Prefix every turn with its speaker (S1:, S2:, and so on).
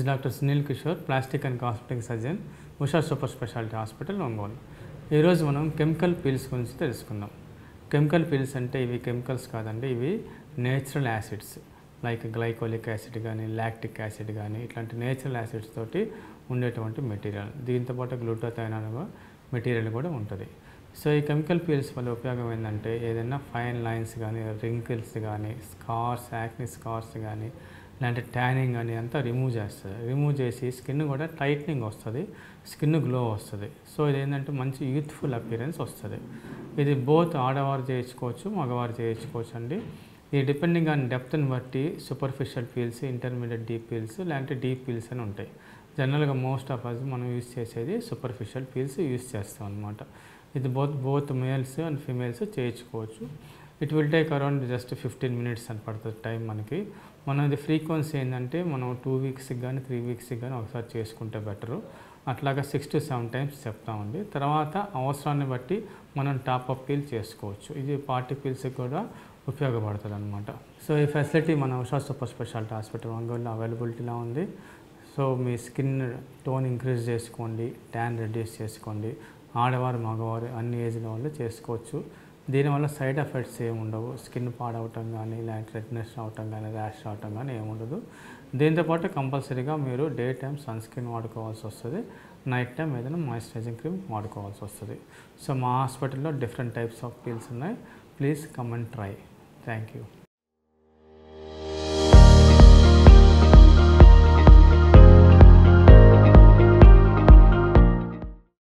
S1: Doctor Sunil Kishore, plastic and cosmetic surgeon, Usha super speciality hospital, Ongole. ఈరోజు మనం chemical peels గురించి తెలుసుకుందాం. కెమికల్ పీల్స్ అంటే ఇవి కెమికల్స్ కాదండి, ఇవి natural acids like glycolic acid కానీ, లాక్టిక్ యాసిడ్ కానీ, ఇట్లాంటి నేచురల్ యాసిడ్స్ తోటి ఉండేటువంటి మెటీరియల్. దీంతోపాటు గ్లూటాథైన్ అనే మెటీరియల్ కూడా ఉంటుంది. సో ఈ కెమికల్ పీల్స్ వల్ల ఉపయోగం ఏంటంటే, ఏదైనా ఫైన్ లైన్స్ కానీ, రింకిల్స్ కానీ, స్కార్స్, యాక్ని స్కార్స్ కానీ, ఇలాంటి ట్యానింగ్ కానీ అంతా రిమూవ్ చేస్తుంది. రిమూవ్ చేసి స్కిన్ కూడా టైట్నింగ్ వస్తుంది, స్కిన్ గ్లో వస్తుంది. సో ఇది ఏంటంటే మంచి యూత్ఫుల్ అపియరెన్స్ వస్తుంది. ఇది బోత్ ఆడవారు చేయించుకోవచ్చు, మగవారు చేయించుకోవచ్చు అండి. ఇది డిపెండింగ్ ఆన్ డెప్త్ని బట్టి superficial peels, intermediate deep peels, లేదంటే డీప్ పీల్స్ అని ఉంటాయి. జనరల్గా మోస్ట్ ఆఫ్ అస్ మనం యూస్ చేసేది సూపర్ఫిషియల్ పీల్స్ యూస్ చేస్తాం అనమాట. ఇది బోత్ మేల్స్ అండ్ ఫీమేల్స్ చేయించుకోవచ్చు. It will take around just 15 minutes అని పడుతుంది టైం మనకి. మనది ఫ్రీక్వెన్సీ ఏంటంటే మనం 2 weeksకి కానీ 3 weeksకి కానీ ఒకసారి చేసుకుంటే బెటరు. అట్లాగా 6 to 7 times చెప్తామండి. తర్వాత అవసరాన్ని బట్టి మనం టాప్అప్ పీల్ చేసుకోవచ్చు. ఇది పార్టీ పీల్స్కి కూడా ఉపయోగపడుతుంది అనమాట. సో ఈ ఫెసిలిటీ మన ఉషా సూపర్ స్పెషాలిటీ హాస్పిటల్ ఒంగోలులో అవైలబిలిటీలో ఉంది. సో మీ స్కిన్ టోన్ ఇంక్రీజ్ చేసుకోండి, ట్యాన్ రెడ్యూస్ చేసుకోండి. ఆడవారు, మగవారు అన్ని ఏజ్ల వాళ్ళు చేసుకోవచ్చు. దీనివల్ల సైడ్ ఎఫెక్ట్స్ ఏమి ఉండవు. స్కిన్ పాడవటం కానీ, లేదంటే రెడ్నెస్ రావటం కానీ, ర్యాష్ రావటం కానీ ఏముండదు. దీంతోపాటు కంపల్సరీగా మీరు డే టైం సన్ స్క్రీన్ వాడుకోవాల్సి వస్తుంది, నైట్ టైం ఏదైనా మాయిశ్చరైజింగ్ క్రీమ్ వాడుకోవాల్సి వస్తుంది. సో మా హాస్పిటల్లో డిఫరెంట్ టైప్స్ ఆఫ్ పీల్స్ ఉన్నాయి. Please come and try. Thank you.